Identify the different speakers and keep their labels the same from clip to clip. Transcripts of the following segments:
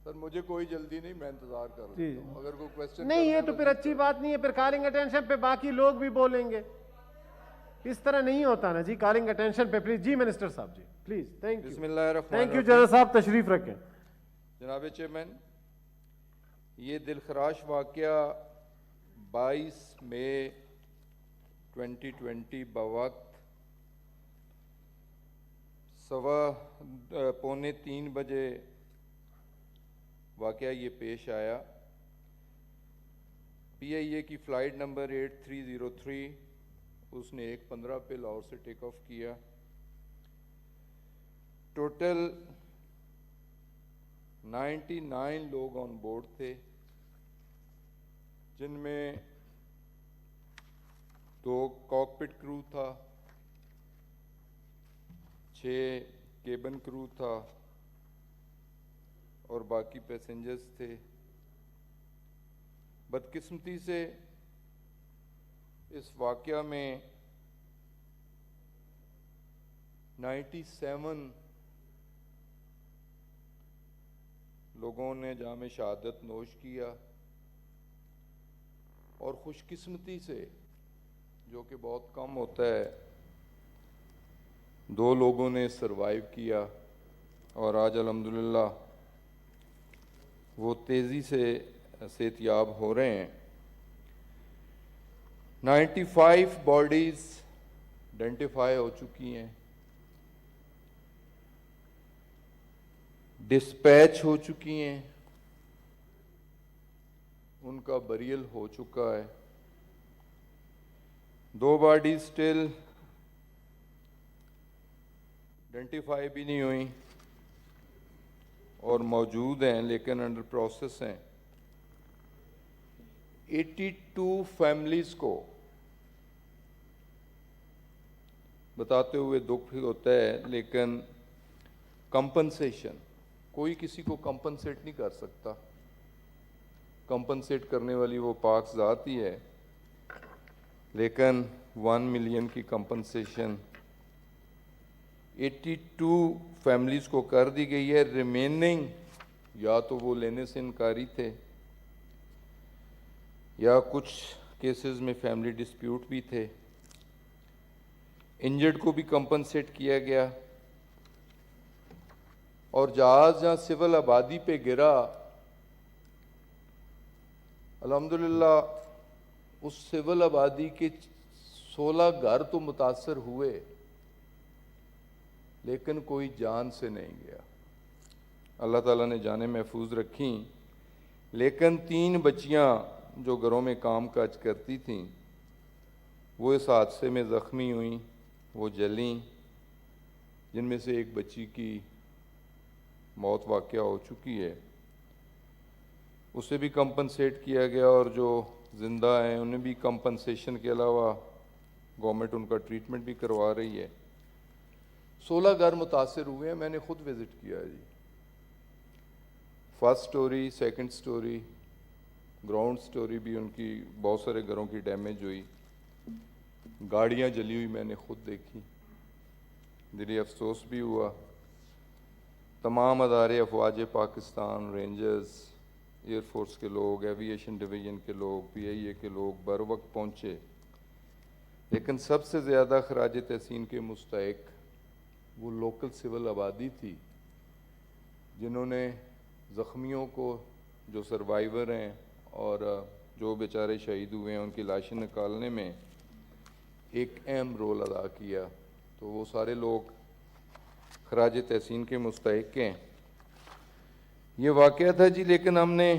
Speaker 1: سر مجھے کوئی جلدی نہیں, میں انتظار کر لیتا ہوں. اگر کوئی کویسچن
Speaker 2: نہیں یہ تو پھر اچھی بات نہیں ہے, پھر کالنگ اٹینشن پہ باقی لوگ بھی بولیں گے, اس طرح نہیں ہوتا نا جی. کالنگ اٹینشن پہ پلیز. جی منسٹر صاحب جی پلیز. Thank you.
Speaker 1: بسم اللہ الرحمن
Speaker 2: تھینک یو
Speaker 1: الرحیم.
Speaker 2: جنرل صاحب تشریف رکھیں.
Speaker 1: جناب چیئرمین, یہ دلخراش واقعہ 22 مئی 2020 بوقت 2:45 بجے واقعہ یہ پیش آیا. پی آئی اے کی فلائٹ نمبر 8303, اس نے 1:15 پہ لاہور سے ٹیک آف کیا. ٹوٹل 99 لوگ آن بورڈ تھے, جن میں 2 کاکپٹ کرو تھا, 6 کیبن کرو تھا اور باقی پیسنجرز تھے. بدقسمتی سے اس واقعہ میں 97 لوگوں نے جام شہادت نوش کیا, اور خوش قسمتی سے, جو کہ بہت کم ہوتا ہے, 2 لوگوں نے سروائیو کیا, اور آج الحمدللہ وہ تیزی سے صحت یاب ہو رہے ہیں. 95 باڈیز آئیڈینٹیفائی ہو چکی ہیں, ڈسپیچ ہو چکی ہیں, ان کا بریل ہو چکا ہے. 2 باڈیز سٹل آئیڈینٹیفائی بھی نہیں ہوئیں اور موجود ہیں, لیکن انڈر پروسیس ہیں. 82 فیملیز کو بتاتے ہوئے دکھ ہوتا ہے, لیکن کمپنسیشن, کوئی کسی کو کمپنسیٹ نہیں کر سکتا. کمپنسیٹ کرنے والی وہ پاک ذات ہی ہے, لیکن 1 ملین کی کمپنسیشن 82 فیملیز کو کر دی گئی ہے. ریمیننگ یا تو وہ لینے سے انکاری تھے, یا کچھ کیسز میں فیملی ڈسپیوٹ بھی تھے. انجرڈ کو بھی کمپنسیٹ کیا گیا, اور جہاز جہاں سول آبادی پہ گرا, الحمدللہ اس سول آبادی کے 16 گھر تو متاثر ہوئے, لیکن کوئی جان سے نہیں گیا. اللہ تعالیٰ نے جانیں محفوظ رکھیں, لیکن 3 بچیاں جو گھروں میں کام کاج کرتی تھیں, وہ اس حادثے میں زخمی ہوئیں, وہ جلیں, جن میں سے ایک بچی کی موت واقعہ ہو چکی ہے. اسے بھی کمپنسیٹ کیا گیا, اور جو زندہ ہیں انہیں بھی کمپنسیشن کے علاوہ گورنمنٹ ان کا ٹریٹمنٹ بھی کروا رہی ہے. 16 گھر متاثر ہوئے ہیں, میں نے خود وزٹ کیا ہے جی. First story, second story, ground story بھی ان کی بہت سارے گھروں کی ڈیمیج ہوئی. گاڑیاں جلی ہوئی میں نے خود دیکھی, دلی افسوس بھی ہوا. تمام ادارے, افواج پاکستان, رینجرز, ایئر فورس کے لوگ, ایوییشن ڈویژن کے لوگ, پی آئی اے کے لوگ بر وقت پہنچے, لیکن سب سے زیادہ خراج تحسین کے مستحق وہ لوکل سول آبادی تھی, جنہوں نے زخمیوں کو, جو سروائیور ہیں اور جو بیچارے شہید ہوئے ہیں, ان کی لاشیں نکالنے میں ایک اہم رول ادا کیا. تو وہ سارے لوگ خراج تحسین کے مستحق ہیں. یہ واقعہ تھا جی, لیکن ہم نے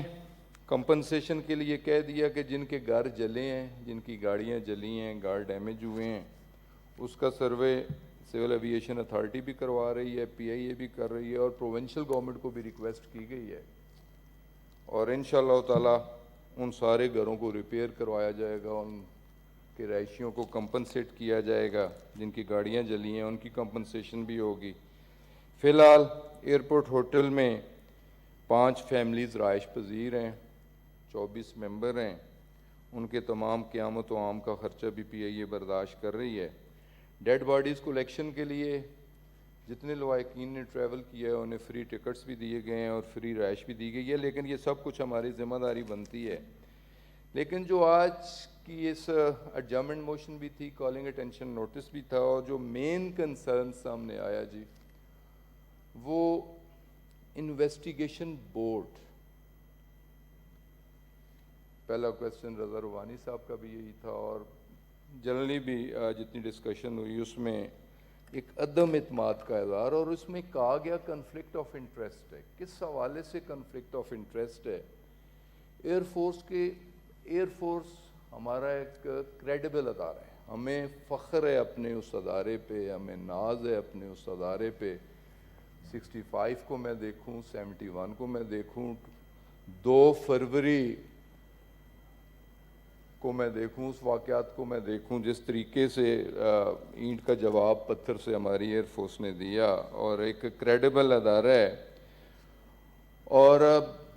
Speaker 1: کمپنسیشن کے لیے کہہ دیا کہ جن کے گھر جلے ہیں, جن کی گاڑیاں جلی ہیں, گھر ڈیمیج ہوئے ہیں, اس کا سروے سول ایوییشن اتھارٹی بھی کروا رہی ہے, پی آئی اے بھی کر رہی ہے, اور پروونشل گورنمنٹ کو بھی ریکویسٹ کی گئی ہے. اور انشاءاللہ تعالی ان سارے گھروں کو ریپیئر کروایا جائے گا, ان کے رہائشیوں کو کمپنسیٹ کیا جائے گا, جن کی گاڑیاں جلی ہیں ان کی کمپنسیشن بھی ہوگی. فی الحال ایئرپورٹ ہوٹل میں 5 فیملیز رہائش پذیر ہیں, 24 ممبر ہیں. ان کے تمام قیامت و عام کا خرچہ بھی پی آئی اے برداشت کر رہی ہے. ڈیڈ باڈیز کلیکشن کے لیے جتنے لواحقین نے ٹریول کیا ہے انہیں فری ٹکٹس بھی دیے گئے ہیں اور فری رہائش بھی دی گئی ہے، لیکن یہ سب کچھ ہماری ذمہ داری بنتی ہے. لیکن جو آج کی اس ایڈجرنمنٹ موشن بھی تھی، کالنگ اٹینشن نوٹس بھی تھا، اور جو مین کنسرن سامنے آیا جی وہ انویسٹیگیشن بورڈ. پہلا کویسچن رضا روحانی صاحب کا بھی یہی تھا، اور جنرلی بھی جتنی ڈسکشن ہوئی اس میں ایک عدم اعتماد کا اظہار، اور اس میں کہا گیا کنفلکٹ آف انٹرسٹ ہے. کس حوالے سے کنفلکٹ آف انٹرسٹ ہے؟ ایئر فورس ہمارا ایک کریڈیبل ادارہ ہے، ہمیں فخر ہے اپنے اس ادارے پہ، ہمیں ناز ہے اپنے اس ادارے پہ. 65 کو میں دیکھوں، 71 کو میں دیکھوں، 2 فروری کو میں دیکھوں، اس واقعات کو میں دیکھوں، جس طریقے سے اینٹ کا جواب پتھر سے ہماری ایئر فورس نے دیا، اور ایک کریڈیبل ادارہ ہے. اور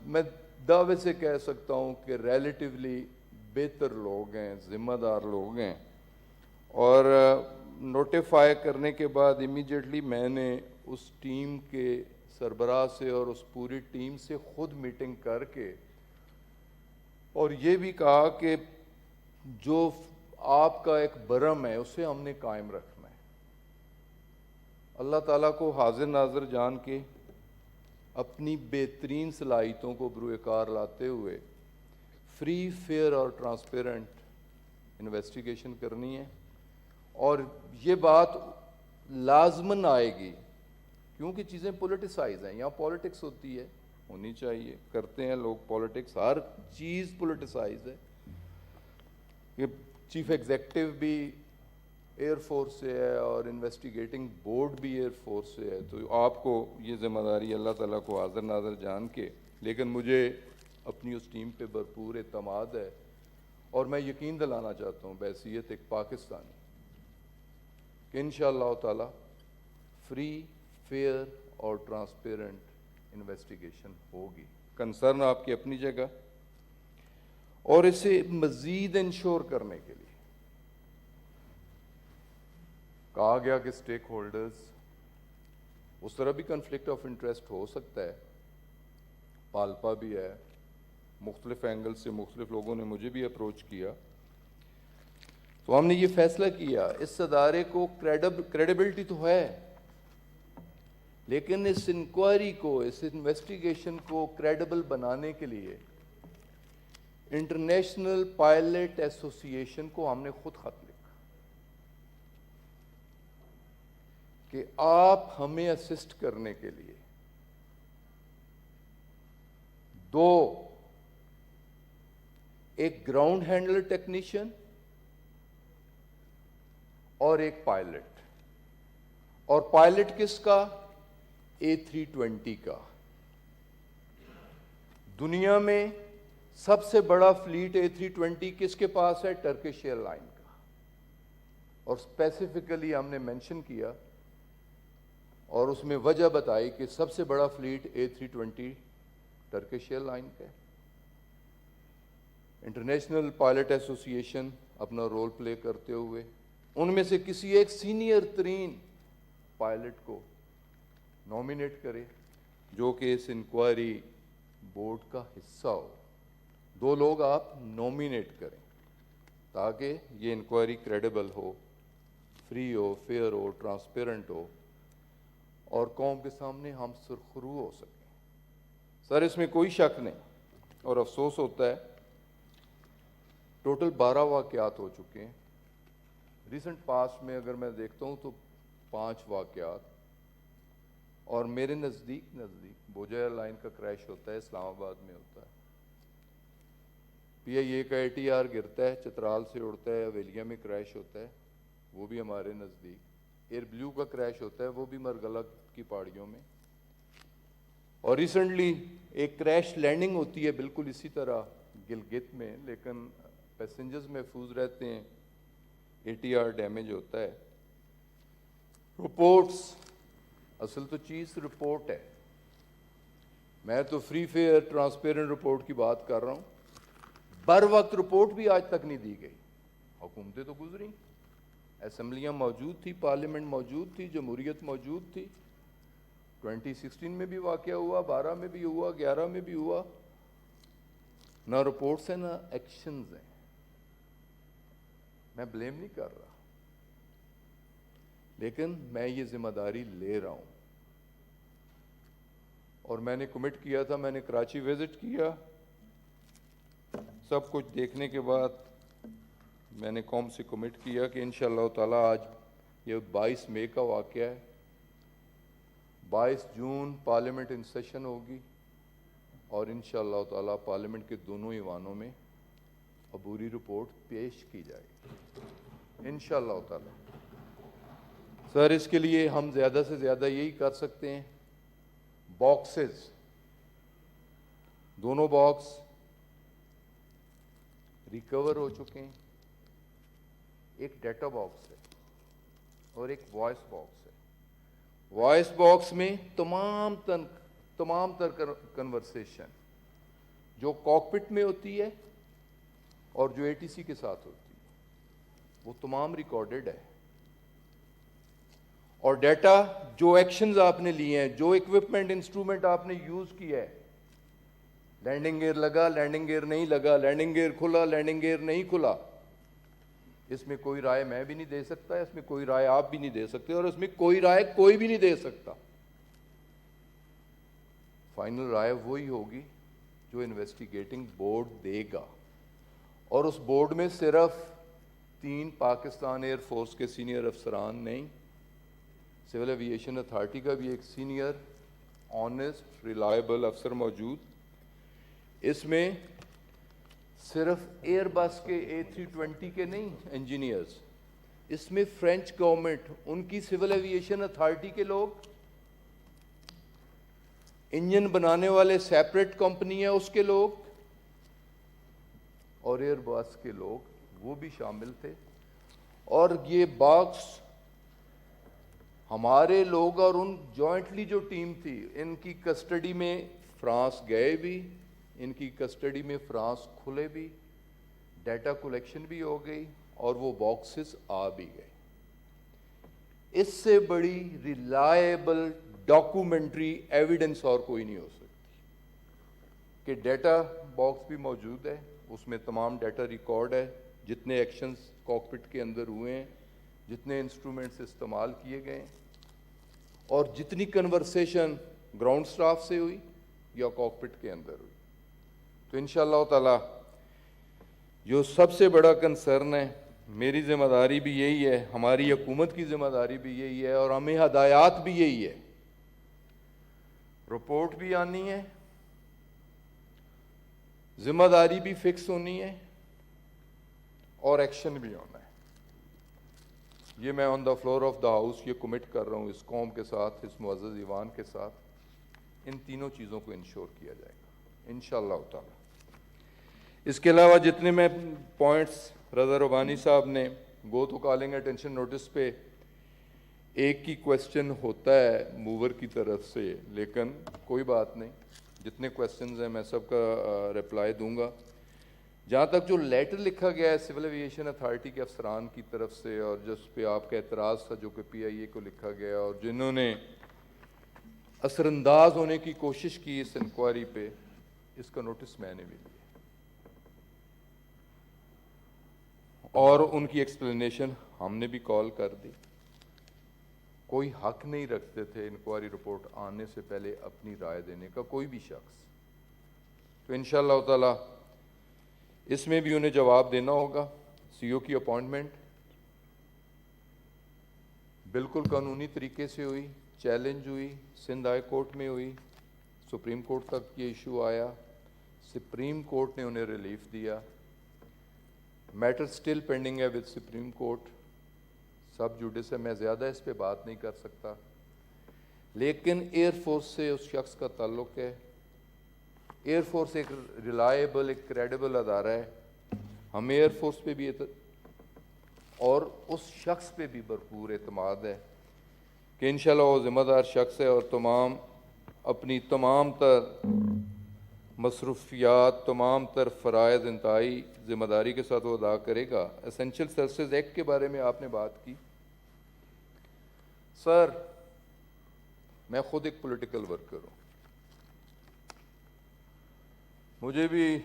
Speaker 1: میں دعوے سے کہہ سکتا ہوں کہ ریلیٹیولی بہتر لوگ ہیں، ذمہ دار لوگ ہیں. اور نوٹیفائی کرنے کے بعد امیڈیٹلی میں نے اس ٹیم کے سربراہ سے اور اس پوری ٹیم سے خود میٹنگ کر کے اور یہ بھی کہا کہ جو آپ کا ایک برم ہے اسے ہم نے قائم رکھنا ہے. اللہ تعالیٰ کو حاضر ناظر جان کے اپنی بہترین صلاحیتوں کو بروئے کار لاتے ہوئے فری، فیئر اور ٹرانسپیرنٹ انویسٹیگیشن کرنی ہے. اور یہ بات لازماً آئے گی کیونکہ چیزیں پولیٹیسائز ہیں، یہاں پولیٹکس ہوتی ہے، ہونی چاہیے، کرتے ہیں لوگ پولیٹکس، ہر چیز پولیٹیسائز ہے. یہ چیف ایگزیکٹو بھی ایئر فورس سے ہے اور انویسٹیگیٹنگ بورڈ بھی ایئر فورس سے ہے، تو آپ کو یہ ذمہ داری اللہ تعالیٰ کو حاضر ناظر جان کے، لیکن مجھے اپنی اس ٹیم پہ بھرپور اعتماد ہے، اور میں یقین دلانا چاہتا ہوں بحیثیت ایک پاکستانی کہ انشاءاللہ تعالیٰ فری، فیئر اور ٹرانسپیرنٹ انویسٹیگیشن ہوگی. کنسرن آپ کی اپنی جگہ، اور اسے مزید انشور کرنے کے لیے کہا گیا کہ سٹیک ہولڈرز، اس طرح بھی کنفلکٹ آف انٹرسٹ ہو سکتا ہے، پالپا بھی ہے، مختلف اینگل سے مختلف لوگوں نے مجھے بھی اپروچ کیا. تو ہم نے یہ فیصلہ کیا، اس ادارے کو کریڈیبلٹی تو ہے، لیکن اس انکوائری کو، اس انویسٹیگیشن کو کریڈیبل بنانے کے لیے انٹرنیشنل پائلٹ ایسوسی ایشن کو ہم نے خود خط لکھا کہ آپ ہمیں اسسٹ کرنے کے لیے 2 ایک گراؤنڈ ہینڈلر ٹیکنیشین اور ایک پائلٹ. اور پائلٹ کس کا؟ A320 کا. دنیا میں سب سے بڑا فلیٹ A320 کس کے پاس ہے؟ ٹرکش ایئر لائن کا. اور اسپیسیفکلی ہم نے مینشن کیا اور اس میں وجہ بتائی کہ سب سے بڑا flat A320 Turkish air line کا ہے. انٹرنیشنل پائلٹ ایسوسی ایشن اپنا رول پلے کرتے ہوئے ان میں سے کسی ایک سینئر ترین پائلٹ کو نومینیٹ کرے جو کہ اس انکوائری بورڈ کا حصہ ہو. 2 لوگ آپ نومینیٹ کریں تاکہ یہ انکوائری کریڈیبل ہو، فری ہو، فیئر ہو، ٹرانسپیرنٹ ہو اور قوم کے سامنے ہم سرخرو ہو سکیں. سر اس میں کوئی شک نہیں، اور افسوس ہوتا ہے ٹوٹل 12 واقعات ہو چکے ہیں. ریسنٹ پاسٹ میں اگر میں دیکھتا ہوں تو 5 واقعات، اور میرے نزدیک بوجھا ایئر لائن کا کریش ہوتا ہے، اسلام آباد میں ہوتا ہے. PIA کا ATR گرتا ہے، چترال سے اڑتا ہے، اویلیا میں کریش ہوتا ہے، وہ بھی ہمارے نزدیک. ایئر بلیو کا کریش ہوتا ہے، وہ بھی مرگلہ کی پہاڑیوں میں. اور ریسنٹلی ایک کریش لینڈنگ ہوتی ہے بالکل اسی طرح گلگت میں، لیکن پیسنجرز محفوظ رہتے ہیں، ATR ڈیمیج ہوتا ہے. رپورٹس، اصل تو چیز رپورٹ ہے. میں تو فری، فیئر، ٹرانسپیرنٹ رپورٹ کی بات کر رہا ہوں. بر وقت رپورٹ بھی آج تک نہیں دی گئی. حکومتیں تو گزری، اسمبلیاں موجود تھی, پارلیمنٹ موجود تھی, جمہوریت موجود تھی. 2016 میں بھی واقعہ ہوا, 12 میں بھی ہوا, 11 میں بھی ہوا. نہ رپورٹس ہیں نہ ایکشنز ہیں. میں بلیم نہیں کر رہا, لیکن میں یہ ذمہ داری لے رہا ہوں. اور میں نے کمٹ کیا تھا, میں نے کراچی وزٹ کیا, سب کچھ دیکھنے کے بعد میں نے قوم سے کمٹ کیا کہ انشاءاللہ تعالیٰ آج یہ 22 مئی کا واقعہ ہے, 22 جون پارلیمنٹ ان سیشن ہوگی اور انشاءاللہ تعالیٰ پارلیمنٹ کے دونوں ایوانوں میں عبوری رپورٹ پیش کی جائے گی انشاءاللہ تعالیٰ. سر اس کے لیے ہم زیادہ سے زیادہ یہی کر سکتے ہیں, باکسز, دونوں باکس ریکور ہو چکے ہیں. ایک ڈیٹا باکس ہے اور ایک وائس باکس ہے. وائس باکس میں تمام تر کنورسیشن جو کاکپٹ میں ہوتی ہے اور جو ATC کے ساتھ ہوتی ہے وہ تمام ریکارڈڈ ہے. اور ڈیٹا جو ایکشنز آپ نے لیے ہیں, جو اکوپمنٹ انسٹرومنٹ آپ نے یوز کیا ہے, لینڈنگ گیئر لگا, لینڈنگ گیئر نہیں لگا, لینڈنگ گیئر کھلا, لینڈنگ گیئر نہیں کھلا, اس میں کوئی رائے میں بھی نہیں دے سکتا, اس میں کوئی رائے آپ بھی نہیں دے سکتے, اور اس میں کوئی رائے کوئی بھی نہیں دے سکتا. فائنل رائے وہی ہوگی جو انویسٹیگیٹنگ بورڈ دے گا, اور اس بورڈ میں صرف 3 پاکستان ایئر فورس کے سینئر افسران نہیں, سول ایویشن اتھارٹی کا بھی ایک سینئر آنیسٹ ریلائبل افسر موجود. اس میں صرف ایئر بس کے A320 کے نہیں انجینئرز, اس میں فرینچ گورنمنٹ, ان کی سول ایویشن اتھارٹی کے لوگ, انجن بنانے والے سیپریٹ کمپنی ہے اس کے لوگ, اور ایئر بس کے لوگ وہ بھی شامل تھے. اور یہ باکس ہمارے لوگ اور ان جوائنٹلی جو ٹیم تھی ان کی کسٹڈی میں فرانس گئے بھی, ان کی کسٹڈی میں فرانس کھلے بھی, ڈیٹا کلیکشن بھی ہو گئی اور وہ باکسز آ بھی گئے. اس سے بڑی ریلائبل ڈاکومنٹری ایویڈنس اور کوئی نہیں ہو سکتی کہ ڈیٹا باکس بھی موجود ہے, اس میں تمام ڈیٹا ریکارڈ ہے, جتنے ایکشنز کاکپٹ کے اندر ہوئے ہیں, جتنے انسٹرومنٹس استعمال کیے گئے, اور جتنی کنورسیشن گراؤنڈ سٹاف سے ہوئی یا کاکپٹ کے اندر ہوئی. تو انشاءاللہ تعالی جو سب سے بڑا کنسرن ہے, میری ذمہ داری بھی یہی ہے, ہماری حکومت کی ذمہ داری بھی یہی ہے, اور ہمیں ہدایات بھی یہی ہے, رپورٹ بھی آنی ہے, ذمہ داری بھی فکس ہونی ہے, اور ایکشن بھی ہونا ہے. یہ میں on the floor of the house یہ کمٹ کر رہا ہوں اس قوم کے ساتھ, اس معزز ایوان کے ساتھ, ان تینوں چیزوں کو انشور کیا جائے گا انشاءاللہ تعالی. اس کے علاوہ جتنے میں پوائنٹس رضا ربانی صاحب نے گو تو کالنگ اٹینشن نوٹس پہ ایک ہی کویسچن ہوتا ہے موور کی طرف سے, لیکن کوئی بات نہیں, جتنے کویسچنز ہیں میں سب کا رپلائی دوں گا. جہاں تک جو لیٹر لکھا گیا ہے سول ایویشن اتھارٹی کے افسران کی طرف سے, اور جس پہ آپ کا اعتراض تھا جو کہ PIA کو لکھا گیا, اور جنہوں نے اثر انداز ہونے کی کوشش کی اس انکوائری پہ, اس کا نوٹس میں نے بھی لیا اور ان کی ایکسپلینیشن ہم نے بھی کال کر دی. کوئی حق نہیں رکھتے تھے انکوائری رپورٹ آنے سے پہلے اپنی رائے دینے کا کوئی بھی شخص. تو انشاءاللہ تعالی اس میں بھی انہیں جواب دینا ہوگا. CO کی اپوائنٹمنٹ بالکل قانونی طریقے سے ہوئی, چیلنج ہوئی, سندھ ہائی کورٹ میں ہوئی, سپریم کورٹ تک یہ ایشو آیا, سپریم کورٹ نے انہیں ریلیف دیا. میٹر سٹل پینڈنگ ہے with supreme court, sub Judas ہے, میں زیادہ اس پہ بات نہیں کر سکتا, لیکن ایئر فورس سے اس شخص کا تعلق ہے. ایئر فورس ایک ریلائبل, ایک کریڈیبل ادارہ ہے, ہمیں ایئر فورس پہ بھی اور اس شخص پہ بھی بھرپور اعتماد ہے کہ انشاءاللہ وہ ذمہ دار شخص ہے, اور اپنی تمام تر مصروفیات تمام تر فرائض انتہائی ذمہ داری کے ساتھ وہ ادا کرے گا۔ اسینشل سروسز ایکٹ کے بارے میں آپ نے بات کی۔ سر، میں خود ایک پولیٹیکل ورکر ہوں، مجھے بھی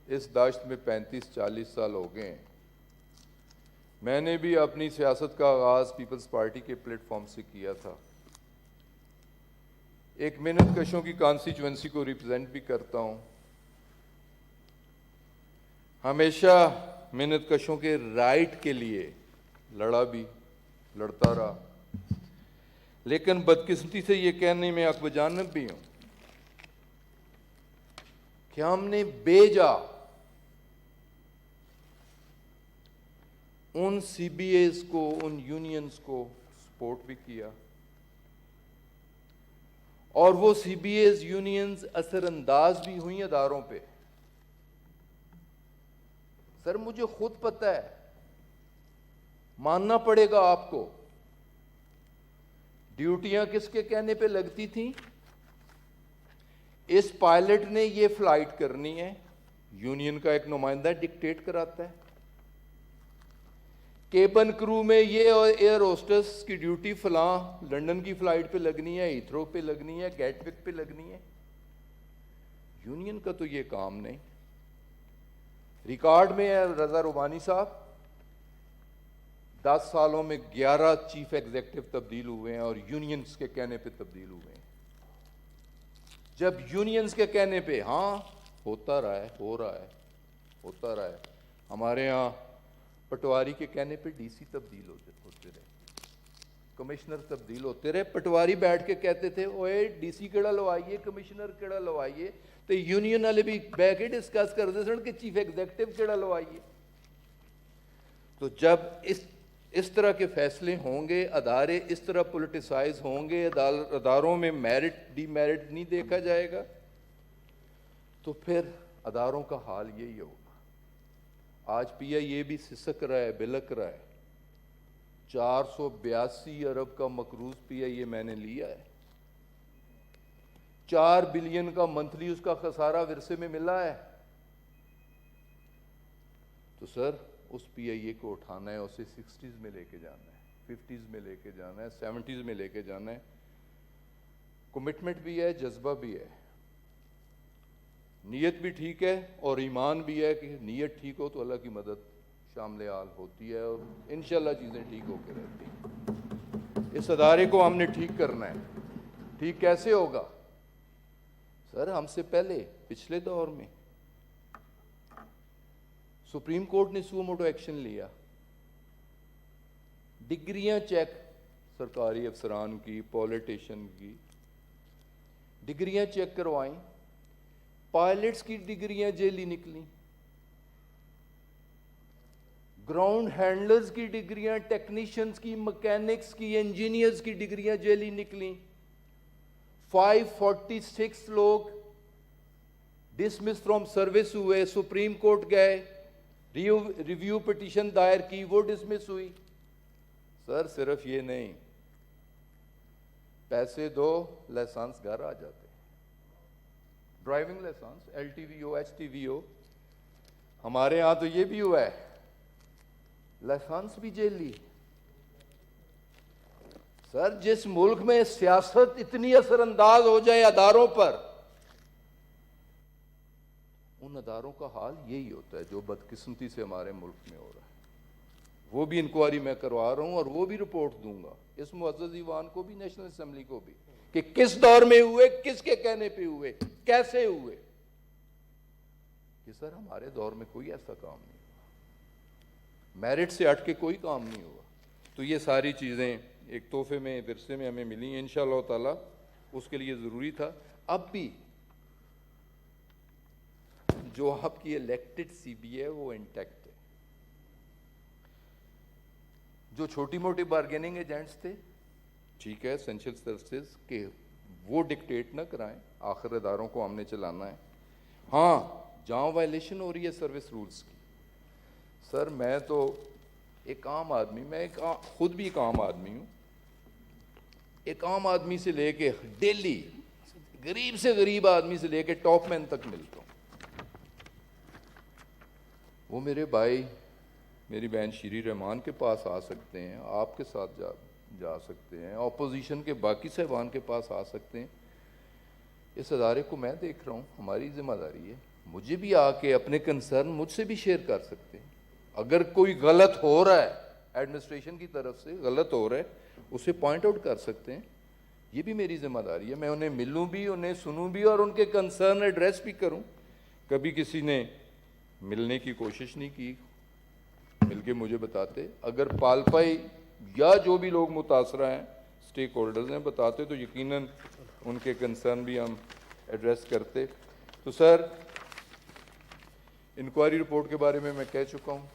Speaker 1: اس داشت میں 35-40 سال ہو گئے ہیں۔ میں نے بھی اپنی سیاست کا آغاز پیپلز پارٹی کے پلیٹ فارم سے کیا تھا۔ ایک محنت کشوں کی کانسٹیچوئنسی کو ریپرزینٹ بھی کرتا ہوں۔ ہمیشہ محنت کشوں کے رائٹ کے لیے لڑتا رہا، لیکن بدقسمتی سے یہ کہنے میں عقب جانب بھی ہوں کہ ہم نے بے جا ان سی بی ایز کو، ان یونینز کو سپورٹ بھی کیا، اور وہ سی بی ایز یونینز اثر انداز بھی ہوئی اداروں پہ۔ سر، مجھے خود پتہ ہے، ماننا پڑے گا آپ کو، ڈیوٹیاں کس کے کہنے پہ لگتی تھیں؟ اس پائلٹ نے یہ فلائٹ کرنی ہے، یونین کا ایک نمائندہ ڈکٹیٹ کراتا ہے۔ کیبن کرو میں یہ ایئر ہوسٹس کی ڈیوٹی فلاں لنڈن کی فلائٹ پہ لگنی ہے، ہیتھرو پہ لگنی ہے، گیٹ وک پہ لگنی ہے۔ یونین کا تو یہ کام نہیں۔ ریکارڈ میں ہے رضا رومانی صاحب، 10 سالوں میں 11 چیف ایگزیکٹو تبدیل ہوئے ہیں، اور یونینز کے کہنے پہ تبدیل ہوئے ہیں۔ جب یونینز کے کہنے پہ ہاں ہوتا رہا ہے، ہوتا رہا ہے۔ ہمارے ہاں پٹواری کے کہنے پہ ڈی سی تبدیل ہوتے رہے، کمشنر تبدیل ہوتے رہے۔ پٹواری بیٹھ کے کہتے تھے اوے ڈی سی کیڑا لوائیے، کمشنر کیڑا لوائیے، تو یونین والے بھی بہ کے ڈسکس کرتے سن کہ چیف ایگزیکٹو کیڑا لوائیے۔ تو جب اس طرح کے فیصلے ہوں گے، ادارے اس طرح پولیٹیسائز ہوں گے، اداروں میں میرٹ ڈی میرٹ نہیں دیکھا جائے گا، تو پھر اداروں کا حال یہی ہوگا۔ آج پی آئی اے بھی سسک رہا ہے، بلک رہا ہے۔ 482 ارب کا مقروض پی آئی اے میں نے لیا ہے، 4 بلین کا منتھلی اس کا خسارہ ورثے میں ملا ہے۔ تو سر، اس پی آئی اے کو اٹھانا ہے، اسے 60s میں لے کے جانا ہے، 50s میں لے کے جانا ہے، 70s میں لے کے جانا ہے۔ کمٹمنٹ بھی ہے، جذبہ بھی ہے، نیت بھی ٹھیک ہے، اور ایمان بھی ہے کہ نیت ٹھیک ہو تو اللہ کی مدد شامل حال ہوتی ہے، اور انشاءاللہ چیزیں ٹھیک ہو کے رہتی ہیں۔ اس ادارے کو ہم نے ٹھیک کرنا ہے۔ ٹھیک کیسے ہوگا؟ سر، ہم سے پہلے پچھلے دور میں سپریم کورٹ نے سو موٹو ایکشن لیا، ڈگریاں چیک، سرکاری افسران کی، پولیٹیشن کی ڈگریاں چیک کروائیں، پائلٹس کی ڈگریاں جیلی نکلیں، گراؤنڈ ہینڈلرز کی ڈگریاں، ٹیکنیشنز کی، مکینکس کی، انجینئرز کی ڈگریاں جیلی نکلیں۔ 546 لوگ ڈسمس فرام سروس ہوئے، سپریم کورٹ گئے، ریویو پٹیشن دائر کی، وہ ڈسمس ہوئی۔ سر، صرف یہ نہیں، پیسے دو، لائسنس گھر آ جاتے، driving license, L T V O, H T V O. ہمارے ہاں تو یہ بھی ہوا ہے، لائسنس بھی جیل لی۔ سر، جس ملک میں سیاست اتنی اثر انداز ہو جائے اداروں پر، ان اداروں کا حال یہی ہوتا ہے جو بدقسمتی سے ہمارے ملک میں ہو رہا ہے۔ وہ بھی انکوائری میں کروا رہا ہوں، اور وہ بھی رپورٹ دوں گا اس معزز ایوان کو بھی، نیشنل اسمبلی کو بھی، کہ کس دور میں ہوئے، کس کے کہنے پہ ہوئے، کیسے ہوئے۔ کہ سر، ہمارے دور میں کوئی ایسا کام نہیں ہوا، میرٹ سے ہٹ کے کوئی کام نہیں ہوا۔ تو یہ ساری چیزیں ایک تحفے میں، ورثے میں ہمیں ملی ہیں انشاءاللہ تعالی، اس کے لیے ضروری تھا۔ اب بھی جو آپ کی الیکٹڈ سی بی ہے وہ انٹیکٹ ہے۔ جو چھوٹی موٹی بارگیننگ ایجنٹس تھے، ٹھیک ہے، اسینشل سروسز کے وہ ڈکٹیٹ نہ کرائیں، آخر اداروں کو ہم نے چلانا ہے۔ ہاں، جہاں وائلیشن ہو رہی ہے سروس رولز کی، سر میں تو ایک عام آدمی، میں خود بھی ایک عام آدمی ہوں، ایک عام آدمی سے لے کے ڈیلی غریب سے غریب آدمی سے لے کے ٹاپ مین تک ملتا ہوں. وہ میرے بھائی میری بہن شیری رحمان کے پاس آ سکتے ہیں, آپ کے ساتھ جا سکتے ہیں, اپوزیشن کے باقی صاحبان کے پاس آ سکتے ہیں. اس ادارے کو میں دیکھ رہا ہوں, ہماری ذمہ داری ہے. مجھے بھی آ کے اپنے کنسرن مجھ سے بھی شیئر کر سکتے ہیں. اگر کوئی غلط ہو رہا ہے ایڈمنسٹریشن کی طرف سے, غلط ہو رہا ہے, اسے پوائنٹ آؤٹ کر سکتے ہیں. یہ بھی میری ذمہ داری ہے. میں انہیں ملوں بھی, انہیں سنوں بھی, اور ان کے کنسرن ایڈریس بھی کروں. کبھی کسی نے ملنے کی کوشش نہیں کی, مل کے مجھے بتاتے. اگر پالپائی یا جو بھی لوگ متاثرہ ہیں اسٹیک ہولڈرز ہیں بتاتے تو یقیناً ان کے کنسرن بھی ہم ایڈریس کرتے. تو سر, انکوائری رپورٹ کے بارے میں کہہ چکا ہوں.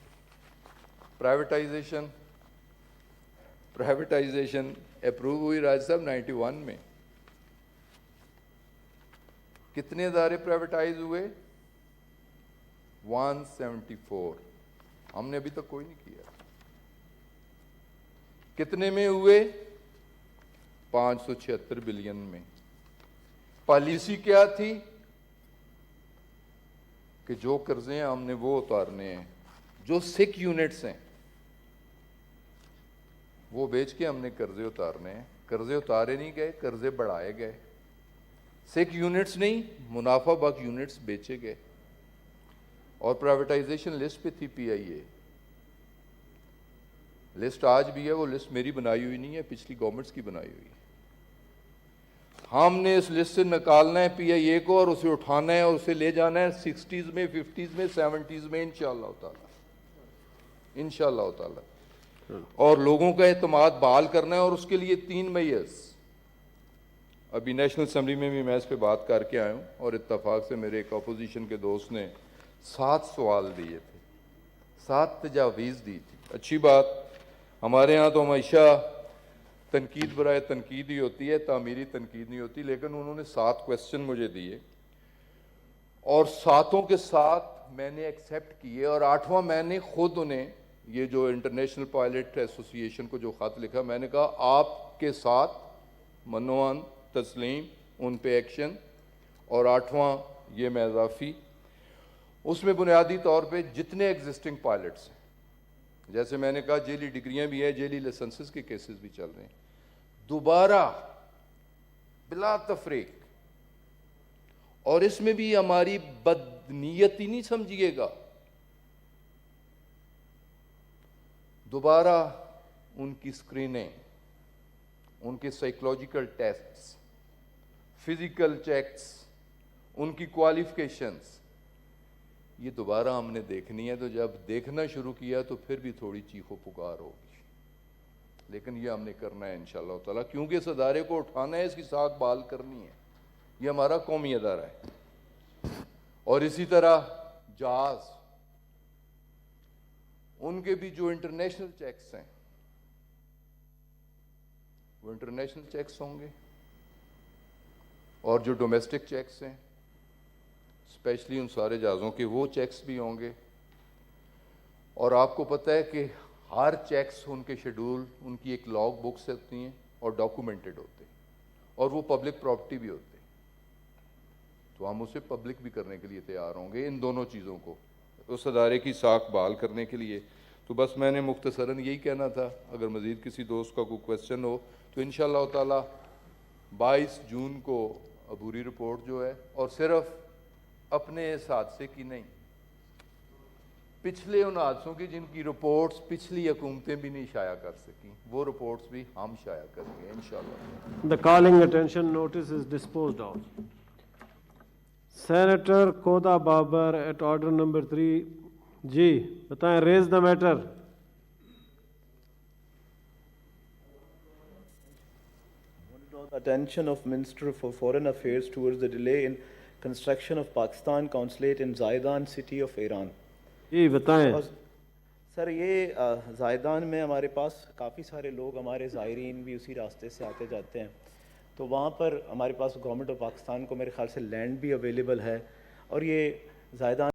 Speaker 1: پرائیویٹائزیشن اپروو ہوئی راج صاحب 91 میں. کتنے ادارے پرائیویٹائز ہوئے؟ 174. ہم نے ابھی تک کوئی نہیں کیا. کتنے میں ہوئے؟ 576 بلین میں. پالیسی کیا تھی کہ جو قرضے ہیں ہم نے وہ اتارنے ہیں, جو سک یونٹس ہیں وہ بیچ کے ہم نے قرضے اتارنے ہیں. قرضے اتارے نہیں گئے, قرضے بڑھائے گئے. سک یونٹس نہیں, منافع بخش یونٹس بیچے گئے. اور پرائیویٹائزیشن لسٹ پہ تھی پی آئی اے. لسٹ آج بھی ہے, وہ لسٹ میری بنائی ہوئی نہیں ہے, پچھلی گورنمنٹس کی بنائی ہوئی ہے. ہم نے اس لسٹ سے نکالنا ہے پی آئی اے کو, اور اسے اٹھانا ہے اور اسے لے جانا ہے 60s میں, 50s میں, 70s میں, انشاءاللہ تعالی, انشاءاللہ تعالی. اور لوگوں کا اعتماد بحال کرنا ہے, اور اس کے لیے 3 میئرز. ابھی نیشنل اسمبلی میں بھی میں اس پہ بات کر کے آیا ہوں, اور اتفاق سے میرے ایک اپوزیشن کے دوست نے 7 سوال دیے تھے, 7 تجاویز دی تھی. اچھی بات, ہمارے ہاں تو ہمیشہ تنقید برائے تنقید ہی ہوتی ہے, تعمیری تنقید نہیں ہوتی. لیکن انہوں نے 7 کویسچن مجھے دیے, اور 7 کے ساتھ میں نے ایکسیپٹ کیے, اور 8واں میں نے خود انہیں, یہ جو انٹرنیشنل پائلٹ ایسوسی ایشن کو جو خط لکھا, میں نے کہا آپ کے ساتھ منوان تسلیم, ان پہ ایکشن, اور 8واں یہ میں اضافی. اس میں بنیادی طور پہ جتنے ایگزسٹنگ پائلٹس ہیں, جیسے میں نے کہا جیلی ڈگریاں بھی ہیں, جیلی لائسنسز کے کیسز بھی چل رہے ہیں, دوبارہ بلا تفریق, اور اس میں بھی ہماری بدنیتی نہیں سمجھیے گا, دوبارہ ان کی سکریننگ, ان کے سائیکولوجیکل ٹیسٹس, فزیکل چیکس, ان کی کوالیفیکیشنز, یہ دوبارہ ہم نے دیکھنی ہے. تو جب دیکھنا شروع کیا تو پھر بھی تھوڑی چیخ و پکار ہوگی, لیکن یہ ہم نے کرنا ہے انشاءاللہ تعالیٰ, کیونکہ اس ادارے کو اٹھانا ہے, اس کی ساکھ بحال کرنی ہے. یہ ہمارا قومی ادارہ ہے. اور اسی طرح جاز, ان کے بھی جو انٹرنیشنل چیکس ہیں وہ انٹرنیشنل چیکس ہوں گے, اور جو ڈومیسٹک چیکس ہیں اسپیشلی ان سارے جہازوں کے, وہ چیکس بھی ہوں گے. اور آپ کو پتہ ہے کہ ہر چیکس, ان کے شیڈول, ان کی ایک لاگ بکس ہوتی ہیں اور ڈاکومنٹڈ ہوتے ہیں, اور وہ پبلک پراپرٹی بھی ہوتے ہیں. تو ہم اسے پبلک بھی کرنے کے لیے تیار ہوں گے, ان دونوں چیزوں کو اس ادارے کی ساکھ بحال کرنے کے لیے. تو بس میں نے مختصراً یہی کہنا تھا. اگر مزید کسی دوست کا کوئی کویسچن ہو تو انشاءاللہ تعالی 22 جون کو عبوری رپورٹ جو ہے, اور صرف اپنے اس حادثے کی نہیں, پچھلے ان حادثوں کی جن کی رپورٹس پچھلی حکومتیں بھی نہیں شائع کر سکیں, وہ رپورٹس بھی ہم شائع کریں گے انشاءاللہ.
Speaker 2: The calling attention notice is disposed of. Senator Koda Babar at order number 3. جی بتائیں, raise the matter.
Speaker 3: The attention of Minister for Foreign Affairs towards the delay in construction of Pakistan consulate in Zaidan city of Iran.
Speaker 2: جی بتائیں.
Speaker 3: سر یہ زائدان میں ہمارے پاس کافی سارے لوگ, ہمارے زائرین بھی اسی راستے سے آتے جاتے ہیں, تو وہاں پر ہمارے پاس گورنمنٹ آف پاکستان کو میرے خیال سے لینڈ بھی اویلیبل ہے, اور یہ زائدان